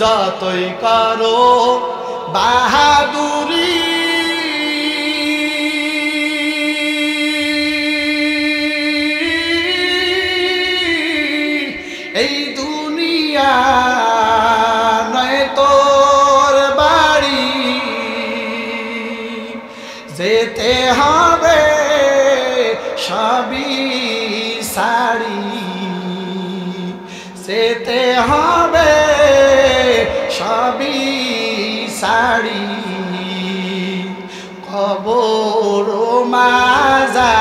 যতই করো বাহাদুরি এই দুনিয়া নয় তোর বাড়ি যেতে হবে সবই সারি যেতে হবে সবই সারি কবর মাজার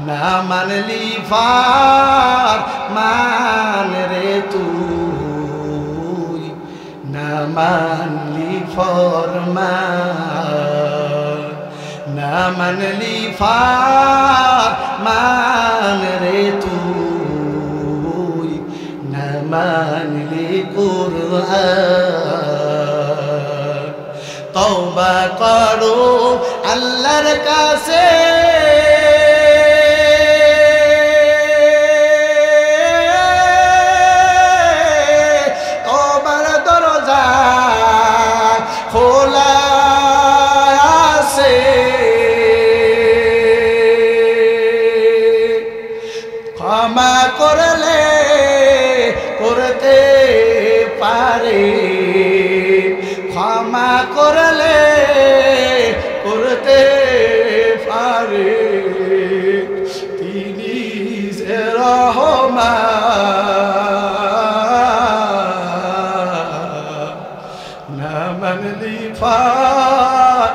না মানলি ফরমান রে তুই না মানলি ফরমান না মানলি ফরমান রে তুই না মানলি কুরআন তওবা করো আল্লাহর কাছে তওবার দরজা খোলা আছে ক্ষমা করলে করতে পারে ক্ষমা করলে করতে পারে তিনি যে রহমান না মানলি ফরমান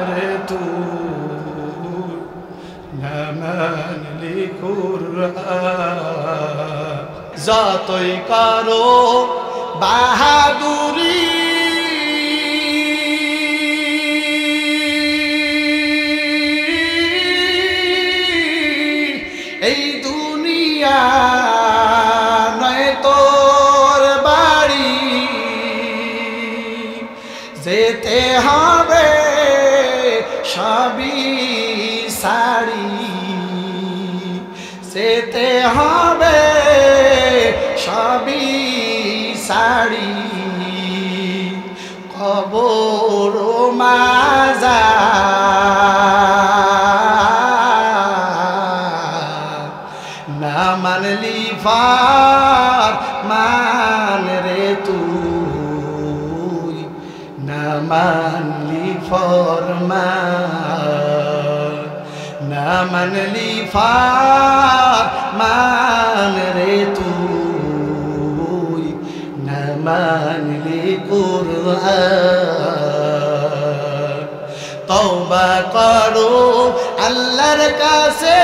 রে তুই না মানলি কুরআন যতই করো বাহাদুরি এই দুনিয়া নয় তোর বাড়ি যেতে হবে সবই সারি যেতে হবে সবই সারি কবর মাজার না মানলি ফরমান রে তুই না মানলি ফরমান না মানলি ফরমান রে তুই না মানলি কুরআন তওবা করো আল্লাহর কাছে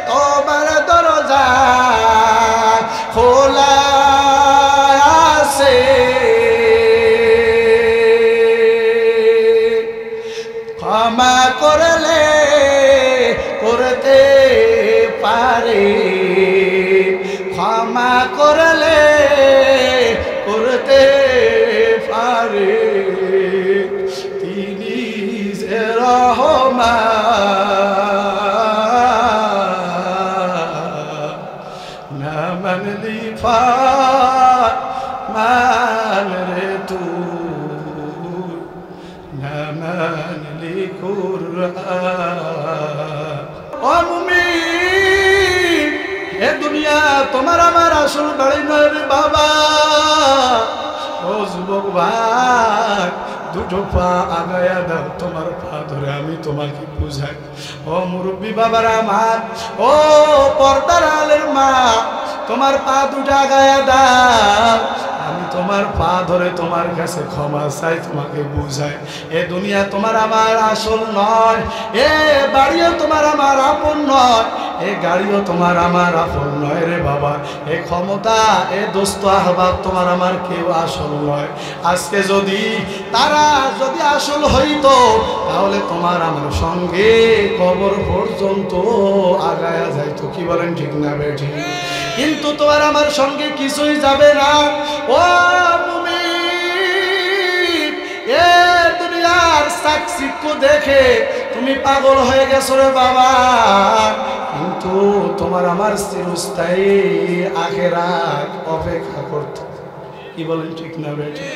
তওবার দরজা খোলা আছে ক্ষমা করলে করতে পারে ক্ষমা করলে করতে পারে তিনি যে রহমান না মানলি ফরমান রে তুই না মানলি কুরআন ও মুমিন এ দুনিয়া তোমার আমার আসল বাড়ি নয় রে বাবা ও যুবক ভাই দুটো পা আগায়া দাও তোমার পা ধরে আমি তোমাকে বুঝাই ও মুরব্বী বাবারা আমার ও পর্দার আলের মা তোমার পা দুটো আগায়া দাও আমি তোমার পা ধরে তোমার কাছে ক্ষমা চাই তোমাকে বুঝাই এ দুনিয়া তোমার আমার আসল নয় এ বাড়িও তোমার আমার আপন নয় এ গাড়িও তোমার আমার আপন নয় রে বাবা এ ক্ষমতা এ দোস্ত আহবাব তোমার আমার কেউ আসল নয় আজকে যদি তারা যদি আসল হইতো তাহলে তোমার আমার সঙ্গে কবর পর্যন্ত আগায়া যাইতো কি বলেন ঠিক না বেঠি কিন্তু তোমার আমার সঙ্গে কিছুই যাবে না ও মুমিন চাকচিক্য দেখে তুমি পাগল হয়ে গেছো রে বাবা, কিন্তু তোমার আমার চিরস্থায়ী আখিরাত অপেক্ষা করতে। কি বলেন ঠিক না বেটি?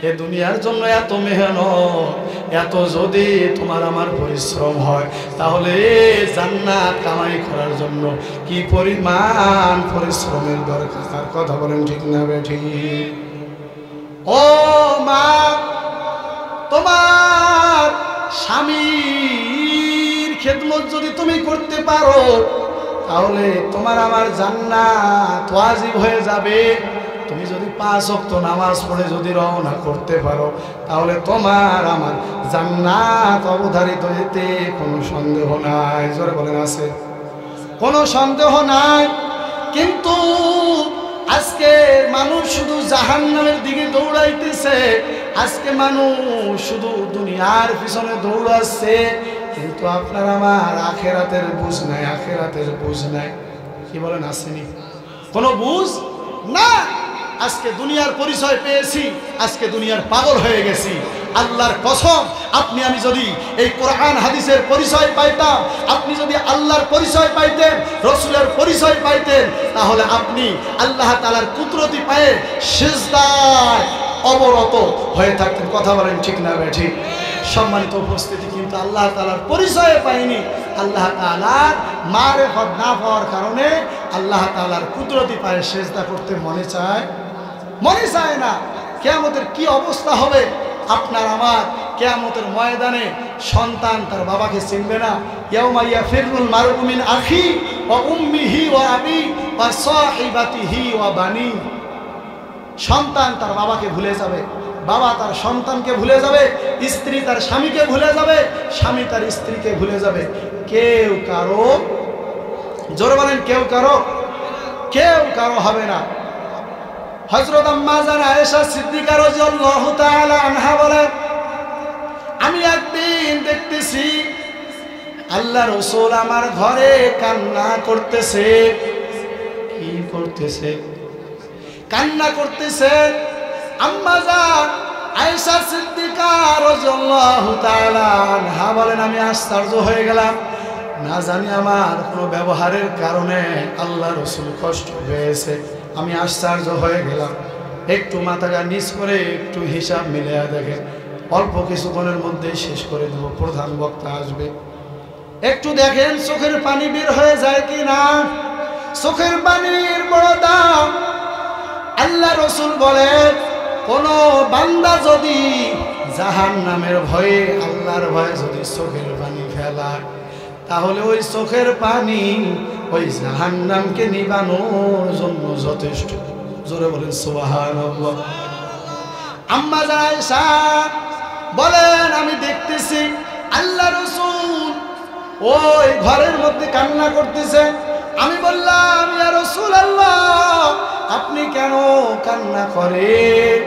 এ দুনিয়ার জন্য এত মেহনত, এত যদি তোমার আমার পরিশ্রম হয়, তাহলে জান্নাত কামাই করার জন্য কি পরিমাণ পরিশ্রমের দরকার। কথা বলেন ঠিক না বেটি? ও মা, তোমার স্বামীর খেদমত যদি তুমি করতে পারো, তাহলে তোমার আমার জান্নাত ওয়াজিব হয়ে যাবে। তুমি যদি 5 ওয়াক্ত নামাজ পড়ে যদি রওনা করতে পারো, তাহলে তোমার আমার জান্নাত অবধারিত, এতে কোনো সন্দেহ নাই। জোরে বলেন আছে? কোনো সন্দেহ নাই। কিন্তু আজকে মানুষ শুধু জাহান্নামের দিকে দৌড়াইতেছে, আজকে মানুষ শুধু দুনিয়ার পিছনে দৌড়াচ্ছে, কিন্তু আপনার আমার আখেরাতের বুঝ নাই, আখেরাতের বুঝ নাই। কি বলেন আসেনি? কোনো বুঝ না। আজকে দুনিয়ার পরিচয় পেয়েছি, আজকে দুনিয়ার পাগল হয়ে গেছি। আল্লাহর কসম, আপনি আমি যদি এই কোরআন হাদিসের পরিচয় পাইতাম, আপনি যদি আল্লাহর পরিচয় পাইতেন, রসুলের পরিচয় পাইতেন, তাহলে আপনি আল্লাহ তাআলার কুদরতি পায়ে সিজদায় অবরত হয়ে থাকতেন। কথা বলেন ঠিক না বেঠিক? সম্মানিত উপস্থিতি, কিন্তু আল্লাহ তাআলার পরিচয় পাইনি। আল্লাহ তাআলার মারিফত না পাওয়ার কারণে আল্লাহ তাআলার কুদরতি পায়ে সিজদা করতে মনে চায়? মনে চায় না। কিয়ামতের কি অবস্থা হবে আপনার আমার? কিয়ামতের ময়দানে সন্তান তার বাবাকে চিনবে না। ইয়াউমা ইয়াফিরুল মারউ মিন আখি ওয়া উম্মিহি ওয়া আবি ওয়া সাহিবাতিহি ওয়া বানি। সন্তান তার বাবাকে ভুলে যাবে, বাবা তার সন্তানকে ভুলে যাবে, স্ত্রী তার স্বামীকে ভুলে যাবে, স্বামী তার স্ত্রীকে ভুলে যাবে। কেউ কারো, জোরে বলেন, কেউ কারো হবে না। হযরত আম্মা জান আয়েশা সিদ্দিকা রাদিয়াল্লাহু তাআলা আনহা বলেন, আমি একদিন দেখতেছি আল্লাহ রাসূল আমার ঘরে কান্না করতেছে। কি করতেছে? কান্না করতেছে। আম্মা জান আয়েশা সিদ্দিকা রাদিয়াল্লাহু তাআলা আনহা বলেন, আমি আশ্চর্য হয়ে গেলাম। না জানি আমার কোনো ব্যবহারের কারণে আল্লাহ রাসূল কষ্ট পেয়েছে। আমি আশ্চর্য হয়ে গেলাম। একটু মাথাটা নিচ করে একটু হিসাব মিলিয়ে দেখেন, অল্প কিছুক্ষণের মধ্যে শেষ করে দেব, প্রধান বক্তা আসবে। একটু দেখেন চোখের পানি বের হয়ে যায় কি না। চোখের পানির বড় দাম। আল্লাহ রাসূল বলেন, কোন বান্দা যদি জাহান্নামের ভয়ে, আল্লাহর ভয়ে যদি চোখের পানি ফেলায়, তাহলে ওই চোখের পানি ওই জাহান্নামকে নিবানোর জন্য যথেষ্ট। জোরে বলেন সুবহানাল্লাহ। আম্মা জান আয়েশা বলেন, আমি দেখতেছি আল্লাহ রাসূল ওই ঘরের মধ্যে কান্না করতেছে। আমি বললাম, ইয়া রাসূলুল্লাহ, আপনি কেন কান্না করেন?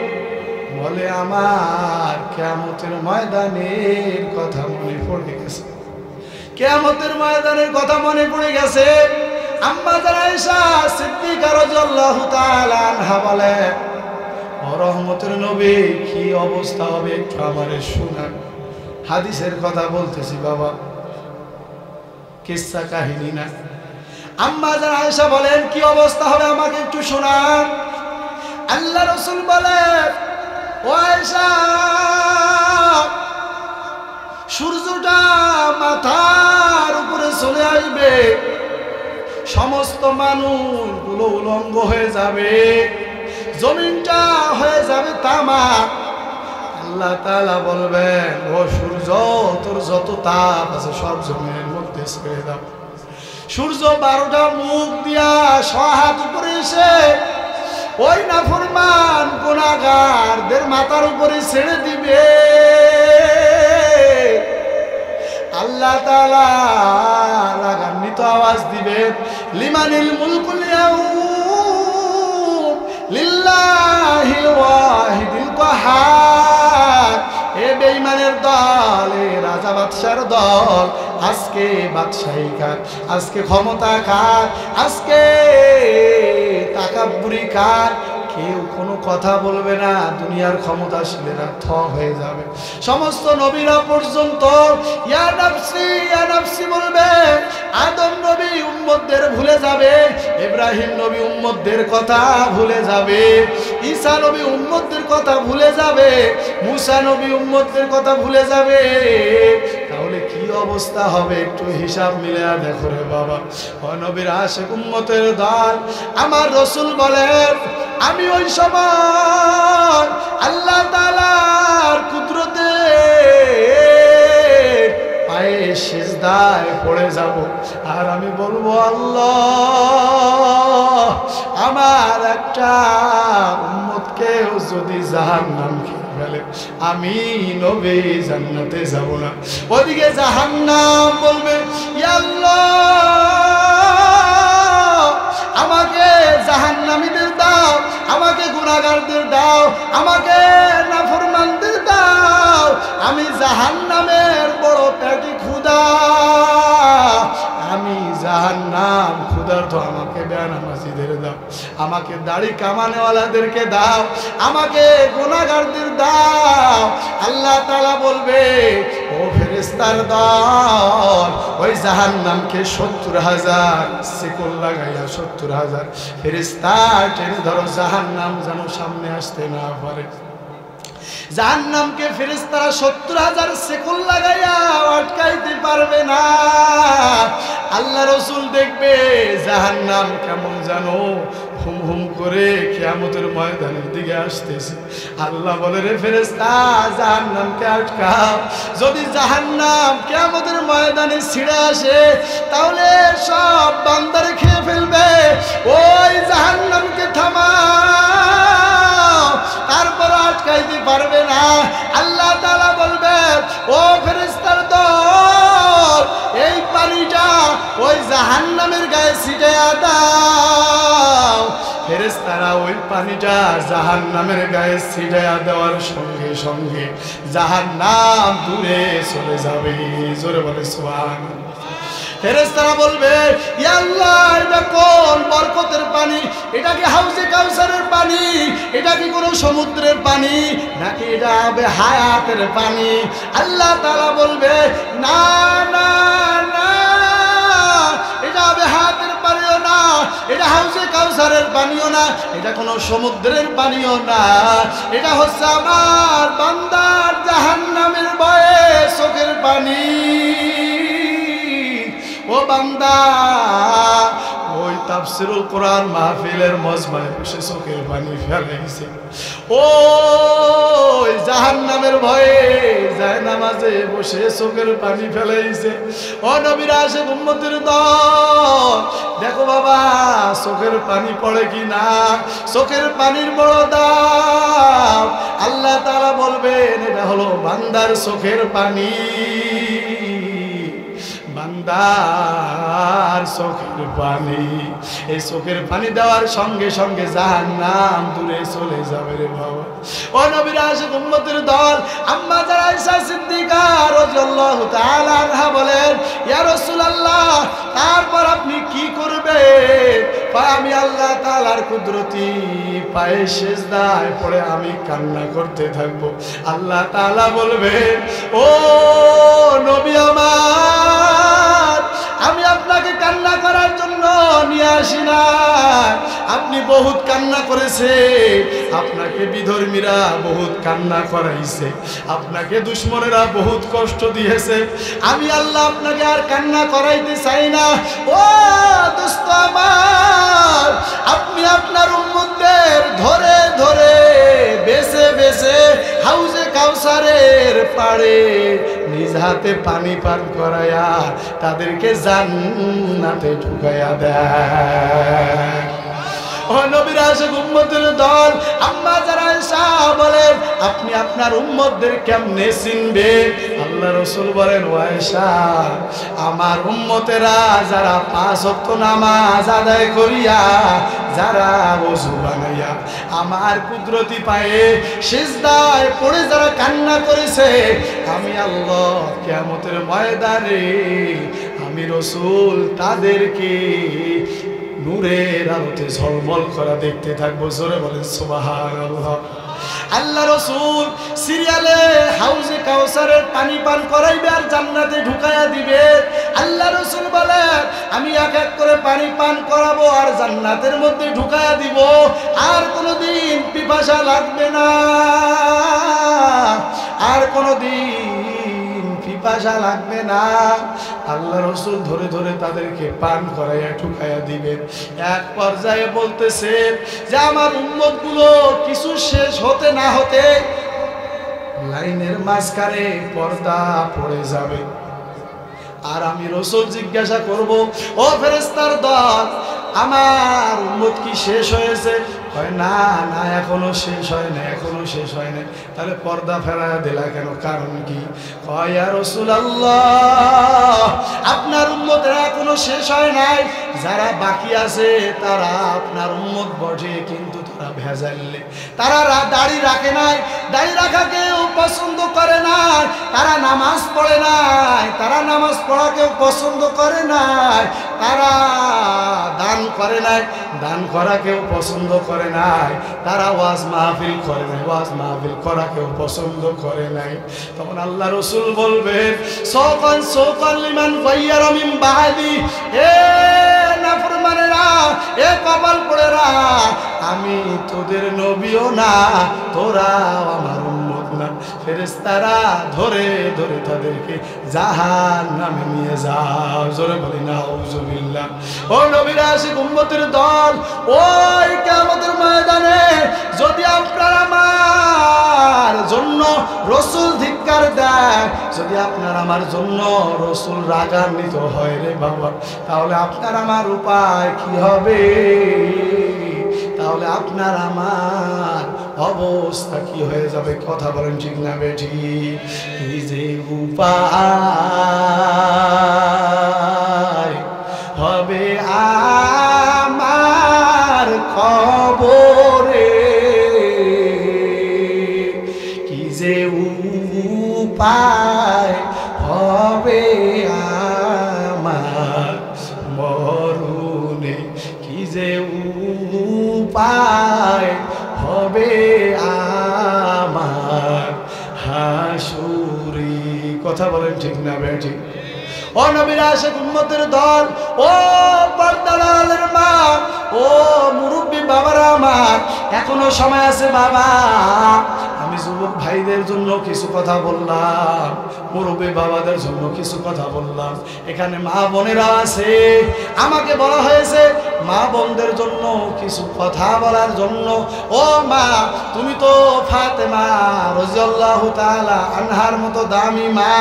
বলে, আমার কিয়ামতের ময়দানের কথা মনে পড়ে গেছে। কিয়ামতের ময়দানের কথা মনে পড়ে গেছে। আম্মা জান আয়েশা সিদ্দিকা রাদিয়াল্লাহু তাআলা আনহা বলে, ও রহমতের নবী, কি অবস্থা হবে একটু আমারে শোনান। হাদিসের কথা বলতেছি বাবা, কিসসা কাহিনী না। আম্মা জান আয়েশা বলেন, কি অবস্থা হবে আমাকে একটু শোনান। আল্লাহ রাসূল বলেন, ও আয়েশা, সূর্যটা মাথার উপরে চলে আসবে, সমস্ত মানুষগুলো উলঙ্গ হয়ে যাবে, জমিনটা হয়ে যাবে তামা। আল্লাহ তাআলা বলবেন, ও সূর্য, তোর যত তাপ আছে সব জমিনের মধ্যে ছেড়ে দাও। সূর্য 12টা মুখ দিয়া 100 হাত উপরে এসে ওই নাফরমান গুনাহগারদের মাথার উপরে ছেড়ে দিবে। আল্লাহ তাআলা রাগান্বিত আওয়াজ দিবে, লিমানিল মুলকুল ইয়াউম লিল্লাহিল ওয়াহিদিল কাহার। এ বেঈমানের দল, এ রাজা বাদশার দল, আজকে বাদশাহী কার, আজকে ক্ষমতা কার, আজকে তাকাব্বুরি কার, কেউ কোনো কথা বলবে না, দুনিয়ার ক্ষমতাশীলেরা থ হয়ে যাবে। সমস্ত নবীরা পর্যন্ত ইয়া নাফসি বলবে। আদম নবী উম্মতদের ভুলে যাবে, ইব্রাহিম নবী উম্মতদের কথা ভুলে যাবে, ঈসা নবী উম্মতদের কথা ভুলে যাবে, মুসা নবী উম্মতদের কথা ভুলে যাবে। তাহলে কি অবস্থা হবে একটু হিসাব মিলিয়ে দেখো রে বাবা। ও নবীর আশিক উম্মতের দল, আমার রাসূল বলেন আমি ওই সময় আল্লাহ তাআলার কুদরতে পায়ে সিজদায় পড়ে যাব, আর আমি বলবো আল্লাহ আমার একটা উম্মতকে যদি জাহান্নাম খেয়ে ফেলে আমি নবী জান্নাতে যাব না। ওদিকে জাহান্নাম বলবে ইয়া আল্লাহ আমাকে জাহান্নামীদের দাও, আমাকে গুনাহগারদের দাও, আমাকে নাফরমানদের দাও, আমি জাহান্নামের বড় পেটে ক্ষুধা, আমি জাহান্নাম ক্ষুধার্ত, আমাকে বেনামাজিদের দাও, আমাকে দাড়ি কামানেওয়ালাদেরকে দাও, আমাকে গুনাহগারদের দাও। আল্লাহ তাআলা বলবে ও ফেরেশতার দল, ওই জাহান্নামকে ৭০,০০০ শিকল লাগাইয়া ৭০,০০০ ফেরেশতা টেনে ধরো, জাহান্নাম যেন সামনে আসতে না পারে। জাহান্নামকে ফেরেশতারা ৭০,০০০ শিকল লাগাইয়া আটকাইতে পারবে না। আল্লাহ রাসূল দেখবে জাহান্নাম কেমন জানো হুম হুম করে কিয়ামতের ময়দানের দিকে আসতেছে। আল্লাহ বলে রে ফেরেশতা জাহান্নামকে আটকাও, যদি জাহান্নাম কিয়ামতের ময়দানে ছিঁড়ে আসে তাহলে সব বান্দারে খেয়ে ফেলবে, ওই জাহান্নামকে থামাও, তারপর আটকাইতে পারবে না। আল্লাহ তাআলা বলবে ও ফেরেশতার দল, এই পানিটা ওই জাহান্নামের গায়ে ছিটাইয়া দাও। ফেরেশতারা ওই পানিটা জাহান্নামের গায়ে ছিটাইয়া দেওয়ার সঙ্গে সঙ্গে জাহান্নাম দূরে চলে যাবে। জোরে বলে সুবহানাল্লাহ। ফেরেশতারা বলবে ইয়া আল্লাহ এটা কোন বরকতের পানি, এটা কি হাউজে কাউসারের পানি, এটা কি কোনো সমুদ্রের পানি, নাকি এটা আবে হায়াতের পানি? আল্লাহ তাআলা বলবে না না না, এটা আবে হায়াতের পানিও না, এটা হাউজে কাউসারের পানিও না, এটা কোনো সমুদ্রের পানিও না, এটা হচ্ছে আমার বান্দার জাহান্নামের ভয়ে চোখের পানি। ও বান্দা ওই তাফসীরুল কোরআন মাহফিলের মজমায় বসে চোখের পানি ফেলাইছে, ওই জাহান্নামের ভয়ে যায় নামাজে বসে চোখের পানি ফেলাইছে। ও নবীর আশিক উম্মতের দল, দেখো বাবা চোখের পানি পড়ে কি না, চোখের পানির বড় দাম। আল্লাহ তাআলা বলবেন এটা হলো বান্দার চোখের পানি, বান্দার চোখের পানি। এই চোখের পানি দেওয়ার সঙ্গে সঙ্গে জাহান্নাম দূরে চলে যাবে রে বাবা। ও নবীর আশিক উম্মতের দল, আম্মা যারা আয়েশা সিদ্দিকা রাদিয়াল্লাহু তাআলা আনহা বলেন ইয়া রাসূলুল্লাহ তারপর আপনি কি করবেন? আমি আল্লাহ তাআলার কুদরতি পায়ে সিজদায় পড়ে আমি কান্না করতে থাকব। আল্লাহ তাআলা বলবেন ও নবী আমার, আমি আপনাকে কান্না করার জন্য নিয়ে আসি না, আপনি বহুত কান্না করেছে, আপনাকে বিধর্মীরা বহুত কান্না করাইছে, আপনাকে দুশমনেরা বহুত কষ্ট দিয়েছে, আমি আল্লাহ আপনাকে আর কান্না করাইতে চাই না। ও দোস্ত আমার, আপনি আপনার উম্মতদের ধরে ধরে বেছে বেছে হাউজে কাউসারের পাড়ে নিজ হাতে পানি পান করায়া তাদেরকে জান্নাতে ঢুকাইয়া দেয়। ও নবীর আশিক উম্মতের দল, আম্মা যারা আয়েশা বলেন আপনি আপনার উম্মতদের কেমনে চিনবেন? আল্লাহ রাসূল বলেন ও আয়েশা, আমার উম্মতেরা যারা 5 ওয়াক্ত নামাজ আদায় করিয়া, যারা ওযু বানাইয়া আমার কুদরতি পায়ে সিজদায় পড়ে যারা কান্না করেছে, আমি আল্লাহ কিয়ামতের ময়দানে আমি রাসূল তাদেরকে নূরের আলোতে ঝলমল করা দেখতে থাকবো। জোরে বলেন সুবহানাল্লাহ। আল্লাহ রাসূল সিরিয়ালে হাউজে কাউসারের পানি পান করাইবে আর জান্নাতে ঢুকাইয়া দিবে। আল্লাহ রাসূল বলেন আমি এক এক করে পানি পান করাবো আর জান্নাতের মধ্যে ঢুকাইয়া দিব, আর কোনোদিন পিপাসা লাগবে না, আর কোনোদিন পিপাসা লাগবে না। আল্লাহ রাসূল ধরে ধরে তাদেরকে পান করাইয়া ঢুকাইয়া দিবেন। এক পর্যায়ে বলতেছেন যে আমার উম্মতগুলো কিছু শেষ হতে না হতে লাইনের মাঝখানে পর্দা পড়ে যাবে, আর আমি রাসূল জিজ্ঞাসা করব, ও ফেরেশতার দল, আমার উম্মত কি শেষ হয়েছে? কয় না না, এখনো শেষ হয় না, এখনো শেষ হয় না। তাহলে পর্দা ফেরায়া দিলা কেন, কারণ কি? কয় ইয়া রাসূলুল্লাহ, আপনার উম্মতেরা এখনো শেষ হয় নাই, যারা বাকি আছে তারা আপনার উম্মত বটে, কিন্তু তারা ভেজালে, তারা দাড়ি রাখে নাই, দাড়ি রাখাকেও পছন্দ করে নাই, তারা নামাজ পড়ে নাই, তারা নামাজ পড়াকেও পছন্দ করে নাই, তারা দান করে নাই, দান করাকেও পছন্দ করে নাই, তারা ওয়াজ মাহফিল করে নাই, ওয়াজ মাহফিল করাকেও পছন্দ করে নাই। তখন আল্লাহ রাসূল বলবেন সৌকান সৌকান লিমান গায়্যারা মিন বাদি, এ নাফরমানেরা, এ কপাল পোড়েরা, আমি তোদের নবীও না, তোরাও আমার উম্মত না। ফেরেশতারা ধরে ধরে তাদেরকে জাহান্নামে নিয়ে যাও। জোরে বলি নাউজুবিল্লাহ। ও নবীর আশিক উম্মতের দল, ওই কিয়ামতের ময়দানে যদি আপনারা আমার জন্য রাসূল ধিক্কার দেয়, যদি আপনার আমার জন্য রাসূল রাগান্বিত হয় রে বাবা, তাহলে আপনার আমার উপায় কি হবে? তাহলে আপনার আমার অবস্থা কি হয়ে যাবে? কথা বলেন ঠিক না বেঠি? কি যে উপায় হবে আমার খবরে, কি যে উপায় হবে আমার মরণে, কি যে উপায় হবে আমার হাসুরি। কথা বলেন ঠিক না বেঠি? ও নবীর আশিক উম্মতের দল, ও পর্দার মা, ও মুরব্বী বাবারা আমার, এখনো সময় আছে বাবা। আমি যুবক ভাইদের জন্য কিছু কথা বললাম, মুরব্বী বাবাদের জন্য কিছু কথা বললাম, এখানে মা বোনেরা আছে, আমাকে বলা হয়েছে মা বোনদের জন্য কিছু কথা বলার জন্য। ও মা, তুমি তো ফাতেমা রাদিয়াল্লাহু তাআলা আনহার মতো দামি মা,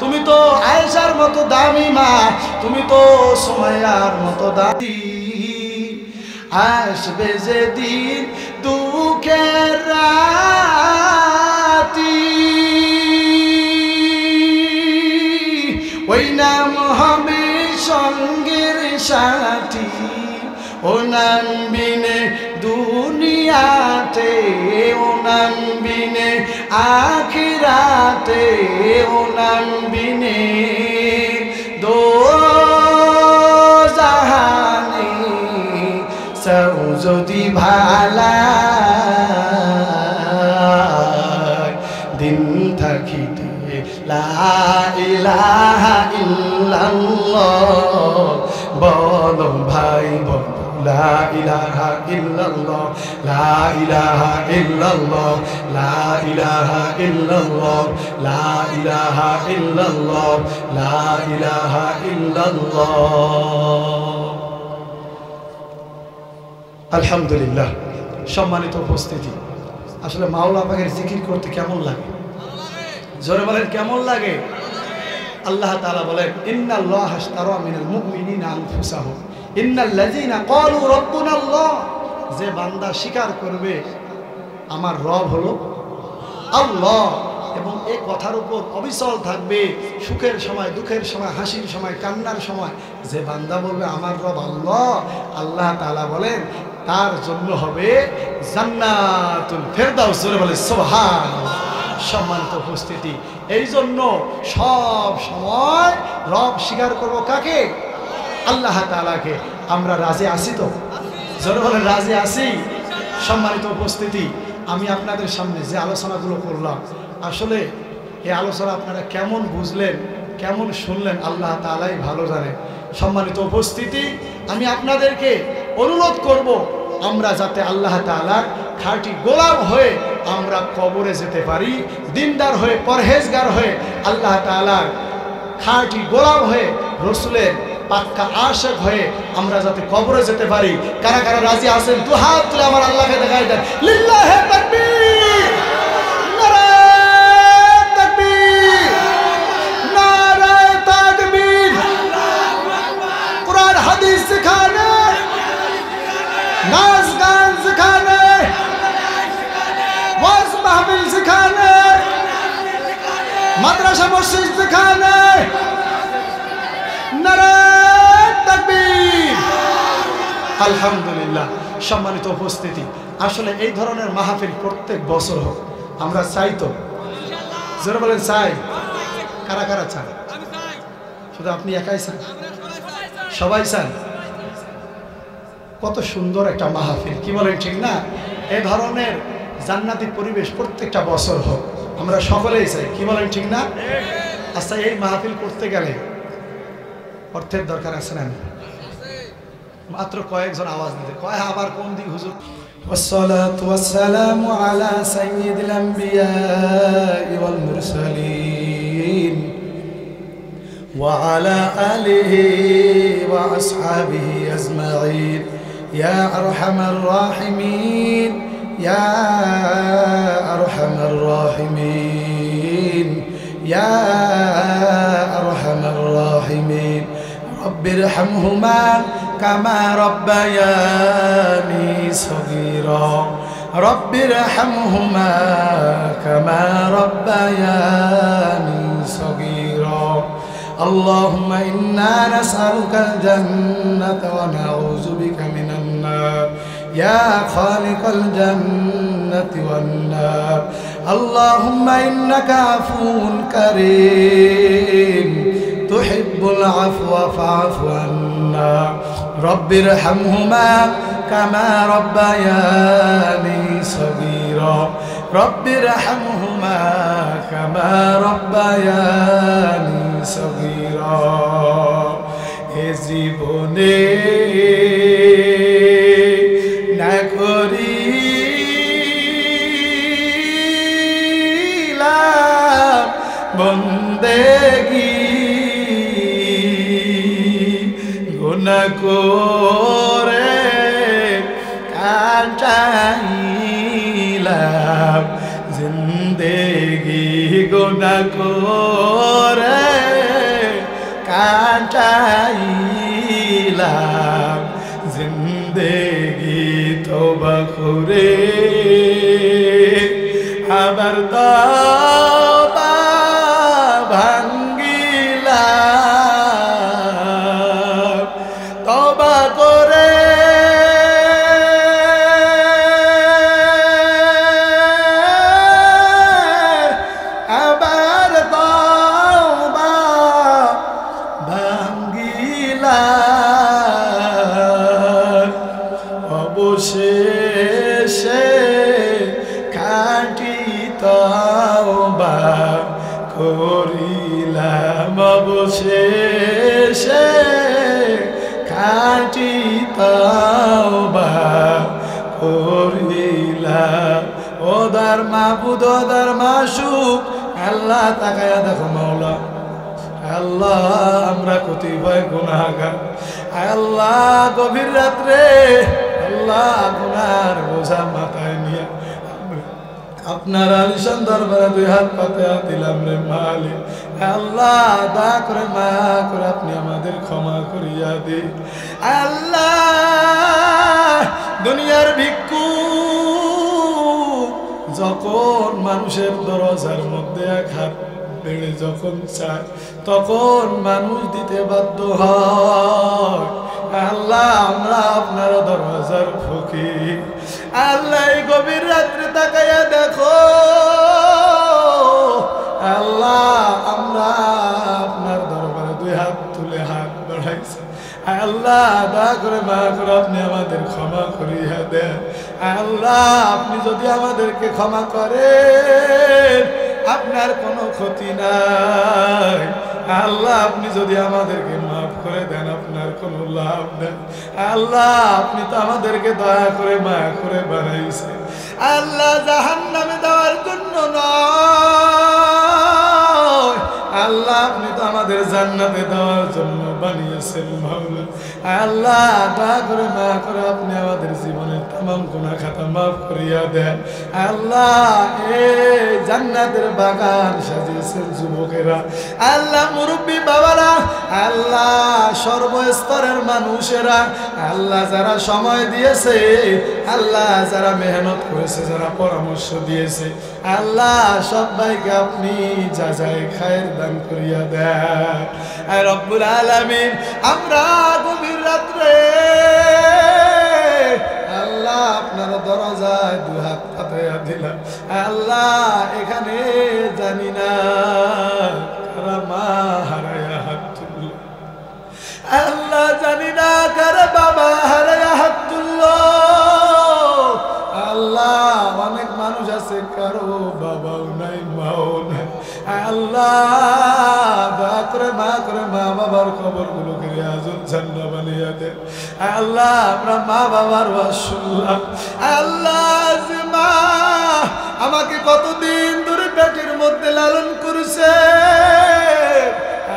তুমি তো আয়েশার মতো দামি মা, তুমি তো সুমাইয়ার মতো দামি। আসবে যেদিন দুঃখের রাতি, ওই নাম হবে সঙ্গের সাথী, ও নাম বিনে দুনিয়াতে, ও নাম বিনে আখিরাতে, ও নাম বিনে দো জাহানে, সৌ যদি ভালা দিন থাকিতে লা ইলাহা ইল্লাল্লাহ বলো ভাই বলো, লা ইলাহা ইল্লাল্লাহ, লা ইলাহা ইল্লাল্লাহ, লা ইলাহা ইল্লাল্লাহ, লা ইলাহা ইল্লাল্লাহ, লা ইলাহা ইল্লাল্লাহ। আলহামদুলিল্লাহ। সম্মানিত উপস্থিতি, আসলে মাওলা পাকের জিকির করতে কেমন লাগে? জোরে বলেন কেমন লাগে? আল্লাহ তাআলা বলেন ইন্নাল্লাহা আশতারা মিনাল মুমিনিনা আনফুসাহুম ইন্নাল্লাযীনা ক্বালু রাব্বুনাল্লাহ, যে বান্দা স্বীকার করবে আমার রব হলো আল্লাহ, এবং এই কথার উপর অবিচল থাকবে সুখের সময়, দুঃখের সময়, হাসির সময়, কান্নার সময়, যে বান্দা বলবে আমার রব আল্লাহ, আল্লাহ তাআলা বলেন তার জন্য হবে জান্নাতুল ফেরদাউস। জোরে বলে সুবহানাল্লাহ। সম্মানিত উপস্থিতি, এই জন্য সব সময় রব স্বীকার করবো কাকে? আল্লাহ তাআলাকে আমরা রাজি আছি তো? জোরে বলেন রাজি আছি। সম্মানিত উপস্থিতি, আমি আপনাদের সামনে যে আলোচনাগুলো করলাম, আসলে এই আলোচনা আপনারা কেমন বুঝলেন, কেমন শুনলেন আল্লাহ তাআলাই ভালো জানে। সম্মানিত উপস্থিতি, আমি আপনাদেরকে অনুরোধ করব আমরা যাতে আল্লাহ তাআলার খাঁটি গোলাম হয়ে আমরা কবরে যেতে পারি, দিনদার হয়ে, পরহেজগার হয়ে, আল্লাহ তাআলার খাঁটি গোলাম হয়ে, রসুলের পাক্কা আশিক হয়ে আমরা যাতে কবরে যেতে পারি। কারা কারা রাজি আছেন? দু হাত তুলে আমার আল্লাহকে দেখাই দেন। লিল্লাহি তাকবীর, নারায়ে তাকবীর, নারায়ে তাকবীর। কুরআন হাদিস সিখানে, নাচ গান সিখানে, ওয়াজ মাহফিল সিখানে, মাদ্রাসা মসজিদ সিখানে। নারায়ে তাকবীর। আলহামদুলিল্লাহ। সম্মানিত উপস্থিতি, আসলে এই ধরনের মাহফিল প্রত্যেক বছর হোক, আমরা চাই তো? জোরে বলেন চাই। কারা কারা চান? শুধু আপনি একাই চান? সবাই চান? কত সুন্দর একটা মাহফিল, কি বলেন ঠিক না? এই ধরনের জান্নাতি পরিবেশ প্রত্যেকটা বছর হোক, আমরা সকলেই চাই, কি বলেন ঠিক না? আচ্ছা, এই মাহফিল করতে গেলে অর্থের দরকার আছে না? মাত্র কয়েকজন আওয়াজ দিতে কয়, আবার কোন দিক হুজুর? والصلاة والسلام على سيد الأنبياء والمرسلين وعلى آله وأصحابه أجمعين يا أرحم الراحمين يا أرحم الراحمين يا أرحم الراحمين رب ارحمهما كما ربياني صغيرا رب ارحمهما كما ربياني صغيرا اللهم إنا نسألك الجنة ونعوذ بك من النار يا خالق الجنة والنار اللهم إنك عفو كريم تحب العفو فاعف عنا رب ارحمهما كما ربياني صغيرا رب ارحمهما كما ربياني صغيرا এ জীবনে না করিলাম বন্দেগী গুনাহ করে কাটাইলাম জিন্দেগি গুনাহ করে কাটাইলাম জিন্দেগি তওবা করে আবার তওবা ভাঙ্গিলাম তওবা করে আবার তওবা ভাঙ্গিলাম অবশেষে খাঁটি তওবা করিলাম অবশেষে খাঁটি তওবা করিলাম ওদার মাবুদ ওদার মাশুক আল্লাহ তাকায়া দেখো মাওলা আল্লাহ আমরা কতিপয় গুনাহগার আল্লাহ গভীর রাত্রে আল্লাহ গুনার বোঝা মাথায় নিয়ে আপনার আলিশান দরবারে দুই হাত পাতে দিলাম রে মালিক আল্লাহ দয়া করে মায়া করে আপনি আমাদের ক্ষমা করিয়া দিন আল্লাহ দুনিয়ার ভিক্ষু যখন মানুষের দরজার মধ্যে এক হাত বেড়ে যখন চায় তখন মানুষ দিতে বাধ্য হয় আল্লাহ আমরা আপনার দরজার ফকির আল্লাহ এই গভীর রাত্রে তাকাইয়া দেখো আল্লাহ আমরা আপনার দরবারে দুই হাত তুলে হাত বাড়াইছি আল্লাহ দয়া করে মায়া করে আপনি আমাদের ক্ষমা করিয়া দেন। আল্লাহ আপনি যদি আমাদেরকে ক্ষমা করেন আপনার কোনো ক্ষতি নাই। আল্লাহ আপনি যদি আমাদেরকে মাফ করে দেন আপনার কোনো লাভ নেই। আল্লাহ আপনি তো আমাদেরকে দয়া করে মায়া করে বানাইছেন। আল্লাহ জাহান্নামে দেওয়ার জন্য নয়, আল্লাহ আপনি তো আমাদের জান্নাতে দেওয়ার জন্য বানিয়েছেন মাওলা। আল্লাহ দয়া করে মায়া করে আপনি আমাদের জীবনের तमाम গুনাহ খাতা মাফ করিয়া দেন। আল্লাহ এই জান্নাতের বাগান সাজিয়েছেন যুবকেরা, আল্লাহ মুরব্বী বাবারা, আল্লাহ সর্বস্তরের মানুষেরা, আল্লাহ যারা সময় দিয়েছে, আল্লাহ যারা মেহনত করেছে, যারা পরামর্শ দিয়েছে, আল্লাহ সবাইকে আপনি যাজায়ে খায়ের দান করিয়া দেন। রব্বুল আলামিন আমরা গভীর রাত্রে আল্লাহ আপনার দরজায় দুহাত পাতাইয়া দিলাম। আল্লাহ এখানে জানি না কারা মা হারায়া হাত তুলল, আল্লাহ জানি না কারা বাবা হারায়া হাত তুলল। আল্লাহ অনেক মানুষ আছে কারো বাবাও নাই মাও নাই। আল্লাহ দয়া করে মা করে মা বাবার কবরগুলোকে রিয়াজুল জান্নাহ বানিয়ে দেন। আল্লাহ আমরা মা বাবার ওয়াজ শুনলাম। আল্লাহ যে মা আমাকে কতদিন ধরে পেটের মধ্যে লালন করেছে,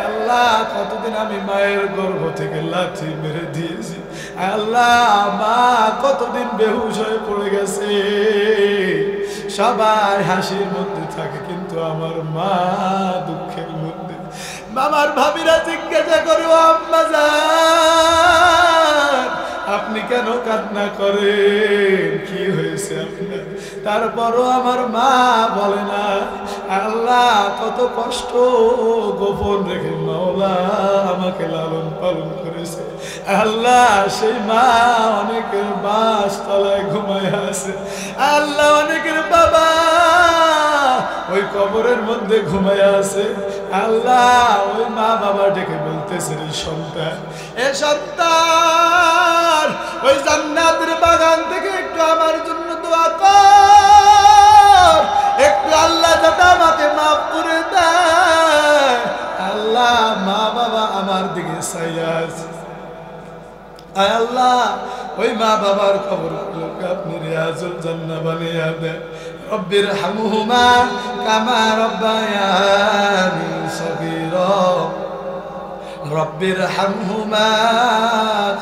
আল্লাহ কতদিন আমি মায়ের গর্ভ থেকে লাথি মেরে দিয়েছি। আল্লাহ মা কতদিন বেহুশ হয়ে পড়ে গেছে। সবাই হাসির মধ্যে থাকে কিন্তু আমার মা দুঃখের মধ্যে। মামার ভাবিরা জিজ্ঞাসা করে, ও আম্মা জান আপনি কেন কান্না করেন, কি হয়েছে আপনার? তারপরও আমার মা বলে না। আল্লাহ কত কষ্ট গোপন রেখে মাওলা আমাকে লালন পালন করেছে। আল্লাহ সেই মা অনেকের বাস তলায় ঘুমায় আছে। আল্লাহ অনেকের বাবা ওই কবরের মধ্যে ঘুমায় আছে। আল্লাহ ওই মা বাবা ডেকে বলতেছে, রে সন্তান, এ সন্তান ওই জান্নাতের বাগান থেকে একটু আমার জন্য দোয়া কর, একটু আল্লাহ যাতে আমাকে মাফ করে দেয়। আল্লাহ মা বাবা আমার দিকে চাইয়া আছে। আল্লাহ ওই মা বাবার কবরগুলোকে আপনি রিয়াজুল জান্নাহ বানিয়ে দেন। রব্বির হামহুমা কামা রব্বায়ানি সগীরা, রব্বির হামহুমা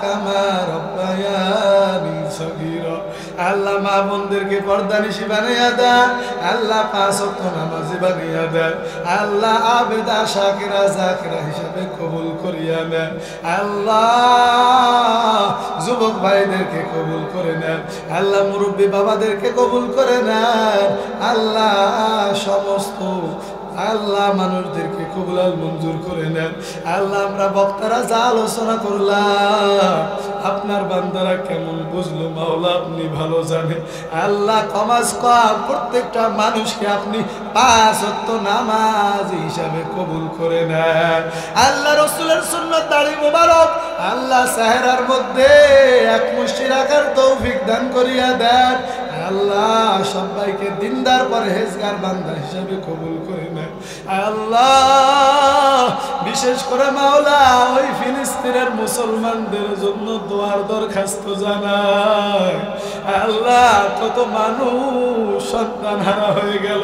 কামা রব্বায়ানি সগীরা। আল্লাহ মা বোনদেরকে পর্দানিশী বানিয়ে দেন। আল্লাহ 5 ওয়াক্ত নামাজি বানিয়ে দেন। আল্লাহ আবেদা শাকিরা জাকিরা হিসাবে কবুল করিয়া নেন। আল্লাহ যুবক ভাইদেরকে কবুল করে নেন। আল্লাহ মুরব্বী বাবাদেরকে কবুল করে নেন। আল্লাহ সমস্ত আল্লাহ মানুষদেরকে কবুল মঞ্জুর করে নেন। আল্লাহ আমরা বক্তারা যা আলোচনা করলাম আপনার বান্দারা কেমন বুঝলো মাওলা আপনি ভালো জানেন। আল্লাহ কমাস কম প্রত্যেকটা মানুষকে আপনি 5 ওয়াক্ত নামাজ হিসাবে কবুল করে নেন। আল্লাহ রাসূলের সুন্নাত দাড়ি মোবারক আল্লাহ সাহেরার মধ্যে এক মুষ্টি রাখার তৌফিক দান করিয়া দেন। আল্লাহ সবাইকে দিনদার পরহেজগার বান্দা হিসাবে কবুল করে নেন। আল্লাহ বিশেষ করে মাওলা ওই ফিলিস্তিনের মুসলমানদের জন্য দোয়ার দরখাস্ত জানায়। আল্লাহ কত মানুষ সন্তান হারা হয়ে গেল।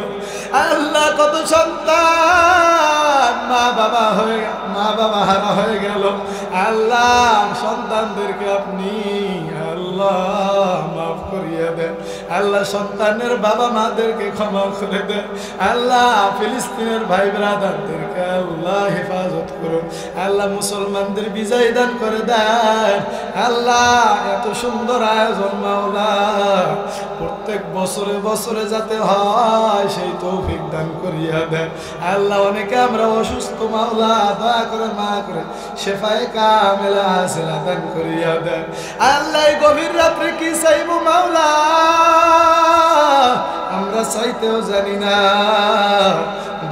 আল্লাহ কত সন্তান মা বাবা হারা হয়ে গেল। আল্লাহ সন্তানদেরকে আপনি আল্লাহ মাফ করিয়ে দেন। আল্লাহ সন্তানের বাবা মাদেরকে ক্ষমা করে দেন। আল্লাহ ফিলিস্তিনের ভাই ব্রাদারদেরকে আল্লাহ হেফাজত করুন। আল্লাহ মুসলমানদের বিজয় দান করে দেন। আল্লাহ এত সুন্দর আয়োজন মাওলা প্রত্যেক বছরে বছরে যাতে হয় সেই তৌফিক দান করিয়া দেন। আল্লাহ অনেকে আমরা অসুস্থ মাওলা দয়া করে মা করে শেফায়ে কামেলা হাসিলা দান করিয়া দেন। আল্লাহ গভীর রাত্রে কি চাইবো মাওলা আমরা চাইতেও জানি না।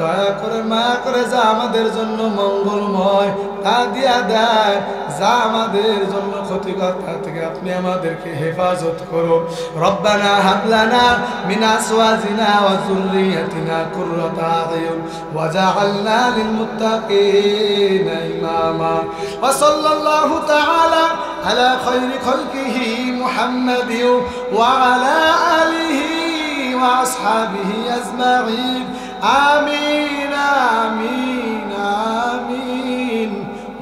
দয়া করে মায়া করে যা আমাদের জন্য মঙ্গলময় তা দিয়া দেয়, যা আমাদের জন্য ক্ষতিকর তা থেকে আপনি আমাদেরকে হেফাজত করুন। রব্বানা হাব লানা মিন আজওয়াজিনা ওয়া যুররিয়াতিনা কুররাতা আয়ুন ওয়াজআলনা লিল মুত্তাকিনা ইমামা। ওয়া সাল্লাল্লাহু তাআলা আলা খায়রি খালকিহি মুহাম্মাদিন ওয়া আলা আলিহি ওয়া আসহাবিহি আজমাইন। آمين آمين آمين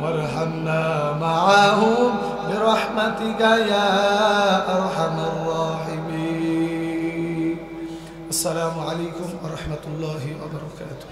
وارحمنا معهم برحمتك يا أرحم الراحمين. السلام عليكم ورحمة الله وبركاته.